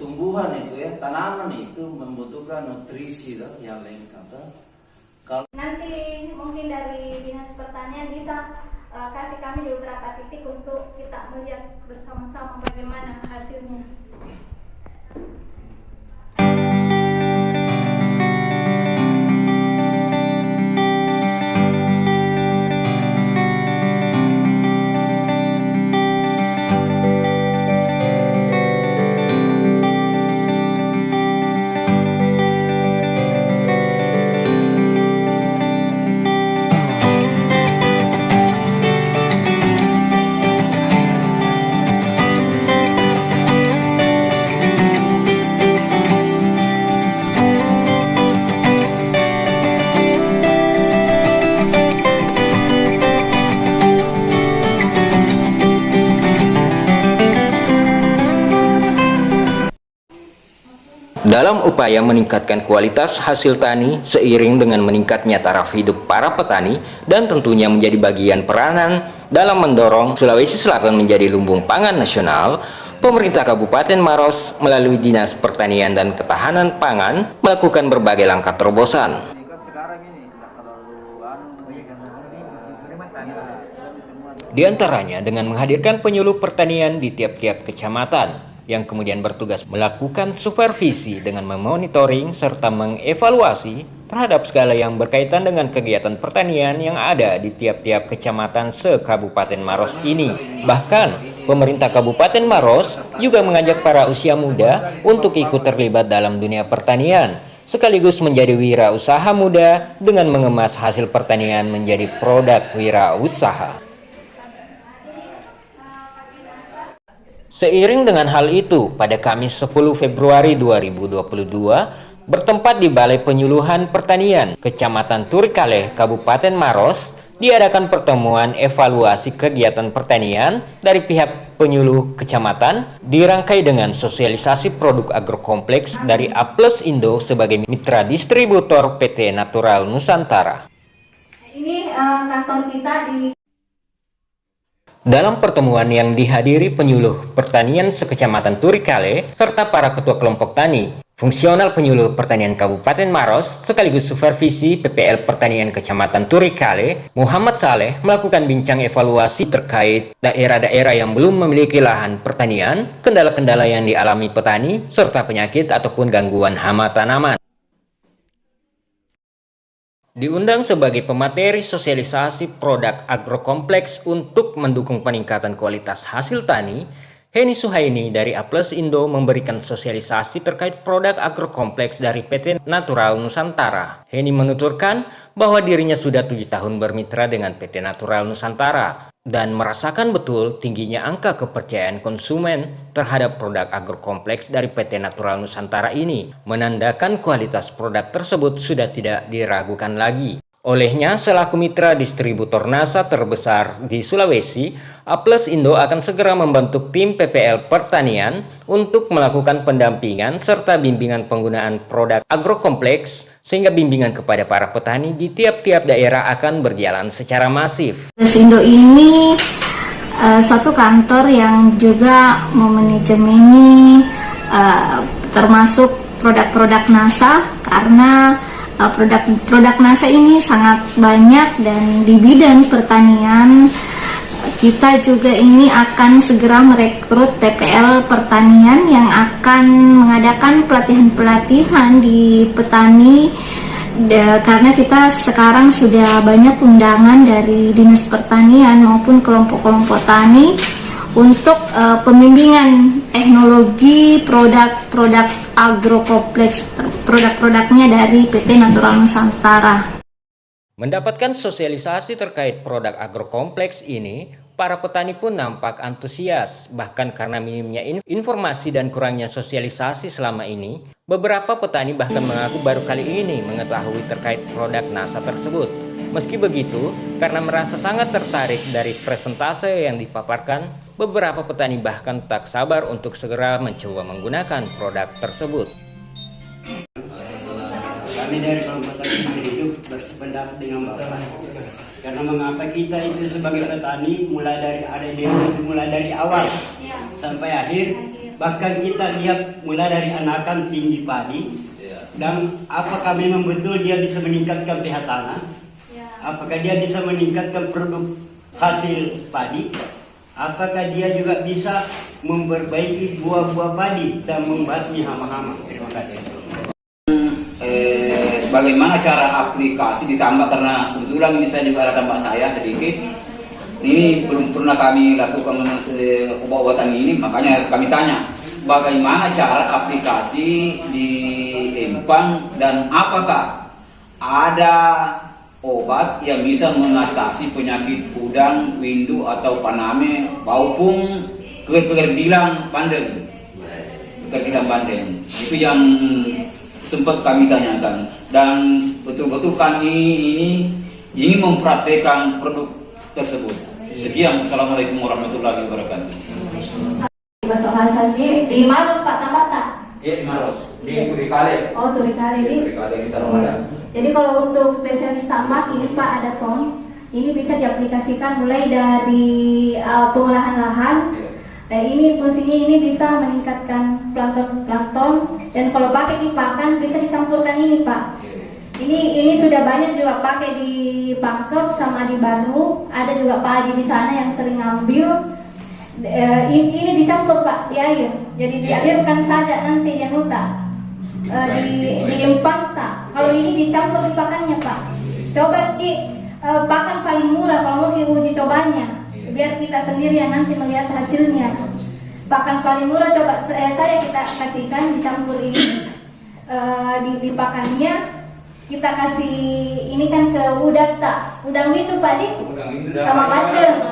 tumbuhan itu ya, tanaman itu membutuhkan nutrisi loh, yang lengkap loh. Kalau nanti mungkin dari Dinas Pertanian bisa kasih kami beberapa titik untuk kita melihat bersama-sama bagaimana hasilnya. Dalam upaya meningkatkan kualitas hasil tani seiring dengan meningkatnya taraf hidup para petani dan tentunya menjadi bagian peranan dalam mendorong Sulawesi Selatan menjadi lumbung pangan nasional, pemerintah Kabupaten Maros melalui Dinas Pertanian dan Ketahanan Pangan melakukan berbagai langkah terobosan. Di antaranya dengan menghadirkan penyuluh pertanian di tiap-tiap kecamatan, yang kemudian bertugas melakukan supervisi dengan memonitoring serta mengevaluasi terhadap segala yang berkaitan dengan kegiatan pertanian yang ada di tiap-tiap kecamatan se-Kabupaten Maros ini. Bahkan, pemerintah Kabupaten Maros juga mengajak para usia muda untuk ikut terlibat dalam dunia pertanian, sekaligus menjadi wirausaha muda dengan mengemas hasil pertanian menjadi produk wirausaha. Seiring dengan hal itu, pada Kamis 10 Februari 2022, bertempat di Balai Penyuluhan Pertanian, Kecamatan Turikale, Kabupaten Maros, diadakan pertemuan evaluasi kegiatan pertanian dari pihak penyuluh kecamatan, dirangkai dengan sosialisasi produk agrokompleks dari A+ Indo sebagai mitra distributor PT Natural Nusantara. Ini kantor kita di Dalam pertemuan yang dihadiri penyuluh pertanian sekecamatan Turikale serta para ketua kelompok tani, fungsional penyuluh pertanian Kabupaten Maros sekaligus supervisi PPL Pertanian Kecamatan Turikale, Muhammad Saleh melakukan bincang evaluasi terkait daerah-daerah yang belum memiliki lahan pertanian, kendala-kendala yang dialami petani, serta penyakit ataupun gangguan hama tanaman. Diundang sebagai pemateri sosialisasi produk agrokompleks untuk mendukung peningkatan kualitas hasil tani, Heni Suhaini dari A+ Indo memberikan sosialisasi terkait produk agrokompleks dari PT Natural Nusantara. Heni menuturkan bahwa dirinya sudah 7 tahun bermitra dengan PT Natural Nusantara dan merasakan betul tingginya angka kepercayaan konsumen terhadap produk agrokompleks dari PT Natural Nusantara ini, menandakan kualitas produk tersebut sudah tidak diragukan lagi. Olehnya, selaku mitra distributor NASA terbesar di Sulawesi, A+ Indo akan segera membentuk tim PPL Pertanian untuk melakukan pendampingan serta bimbingan penggunaan produk agrokompleks, sehingga bimbingan kepada para petani di tiap-tiap daerah akan berjalan secara masif. A+ Indo ini suatu kantor yang juga memanajemeni termasuk produk-produk NASA, karena produk NASA ini sangat banyak, dan di bidang pertanian kita juga ini akan segera merekrut PPL Pertanian yang akan mengadakan pelatihan-pelatihan di petani, karena kita sekarang sudah banyak undangan dari Dinas Pertanian maupun kelompok-kelompok tani untuk pembimbingan teknologi produk-produk agrokompleks, produk-produknya dari PT Natural Nusantara. Mendapatkan sosialisasi terkait produk agrokompleks ini, para petani pun nampak antusias. Bahkan karena minimnya informasi dan kurangnya sosialisasi selama ini, beberapa petani bahkan mengaku baru kali ini mengetahui terkait produk NASA tersebut. Meski begitu, karena merasa sangat tertarik dari presentase yang dipaparkan, beberapa petani bahkan tak sabar untuk segera mencoba menggunakan produk tersebut. Kami dari kelompok tani hidup bersependapat dengan Bapak. Karena mengapa kita itu sebagai petani mulai dari awal sampai akhir bahkan kita lihat mulai dari anakan tinggi padi, Iya. dan apakah memang betul dia bisa meningkatkan pH tanah, Ya. apakah dia bisa meningkatkan produk hasil padi, apakah dia juga bisa memperbaiki buah-buah padi dan membasmi hama-hama. Terima kasih. Bagaimana cara aplikasi ditambah, karena kebetulan ini saya juga ada tambah saya sedikit. Ini belum pernah kami lakukan obat-obatan ini, makanya kami tanya bagaimana cara aplikasi di empang dan apakah ada obat yang bisa mengatasi penyakit udang, windu atau paname maupun kekerdilan bandeng. Kekerdilan bandeng itu yang sempat kami tanyakan, dan betul-betul kami ini ingin mempraktekkan produk tersebut. Sekian, assalamualaikum warahmatullahi wabarakatuh. Besok Hasan di Maros Pak Tabata. Iya, di Maros, di Turikale. Oh, Turikale Di ini. Turikale kita Ramadan. Jadi kalau untuk spesialis tambak ini Pak ada ton. Ini bisa diaplikasikan mulai dari pengolahan lahan. Ini fungsinya ini bisa meningkatkan plankton, dan kalau pakai di pakan bisa dicampurkan ini Pak. Ini sudah banyak juga pakai di Pangkep sama di Baru. Ada juga Pak Haji di sana yang sering ngambil. Ini dicampur Pak di air. Jadi dialirkan saja nanti yang huta. Di empang tak. Kalau ini dicampur di pakannya Pak. Coba Ci, pakan paling murah kalau mau uji cobanya. Biar kita sendiri yang nanti melihat hasilnya. Pakan paling murah coba saya kita kasihkan dicampur ini di pakannya. Kita kasih ini kan ke udang tak, udang windu Pak Di, sama bandeng,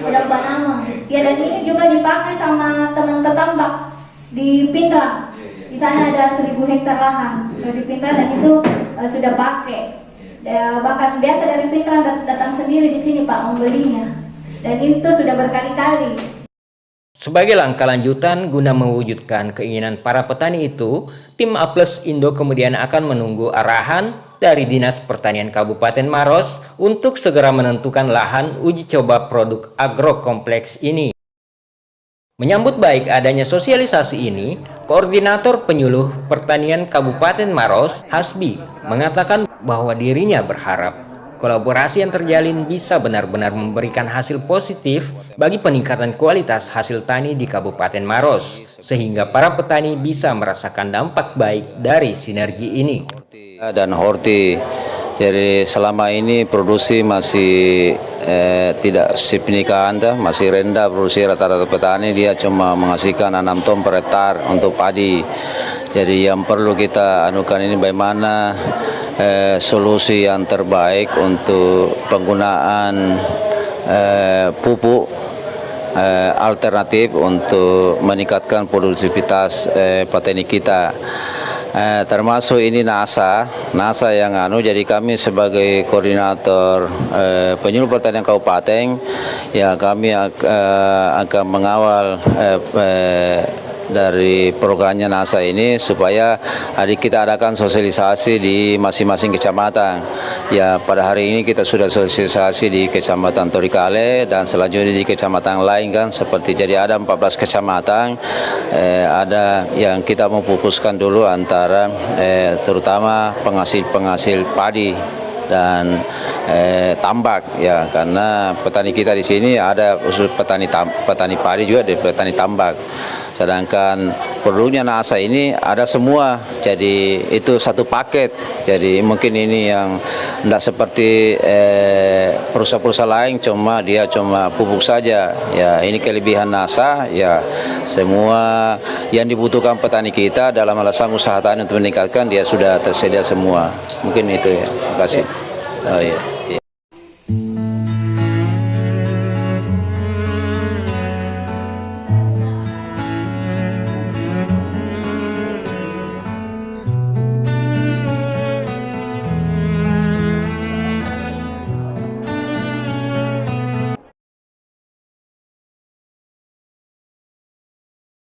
udang banama. Ya, dan ini juga dipakai sama teman petambak di Pindrang. Di sana ada 1000 hektar lahan di Pindrang, dan itu sudah pakai. Bahkan biasa dari Pindrang datang sendiri di sini Pak membelinya, dan itu sudah berkali-kali. Sebagai langkah lanjutan guna mewujudkan keinginan para petani itu, tim A+ Indo kemudian akan menunggu arahan dari Dinas Pertanian Kabupaten Maros untuk segera menentukan lahan uji coba produk agrokompleks ini. Menyambut baik adanya sosialisasi ini, Koordinator Penyuluh Pertanian Kabupaten Maros, Hasbi, mengatakan bahwa dirinya berharap kolaborasi yang terjalin bisa benar-benar memberikan hasil positif bagi peningkatan kualitas hasil tani di Kabupaten Maros, sehingga para petani bisa merasakan dampak baik dari sinergi ini. Dan Horti, jadi selama ini produksi masih tidak signifikan, masih rendah produksi rata-rata petani, dia cuma menghasilkan 6 ton per hektar untuk padi. Jadi yang perlu kita anukan ini bagaimana solusi yang terbaik untuk penggunaan pupuk alternatif untuk meningkatkan produktivitas petani kita. Termasuk ini NASA yang jadi kami sebagai koordinator penyuluh pertanian kabupaten, ya kami akan mengawal dari programnya NASA ini supaya hari kita adakan sosialisasi di masing-masing kecamatan. Ya, pada hari ini kita sudah sosialisasi di Kecamatan Turikale, dan selanjutnya di kecamatan lain kan, seperti jadi ada 14 kecamatan. Ada yang kita mau fokuskan dulu antara terutama penghasil padi dan tambak, ya, karena petani kita di sini ada khusus petani padi juga, di petani tambak. Sedangkan produknya NASA ini ada semua, jadi itu satu paket. Jadi mungkin ini yang tidak seperti perusahaan-perusahaan lain, dia cuma pupuk saja. Ya, ini kelebihan NASA, ya, semua yang dibutuhkan petani kita dalam alasan usaha tani untuk meningkatkan, dia sudah tersedia semua. Mungkin itu ya. Terima kasih. Oh, iya.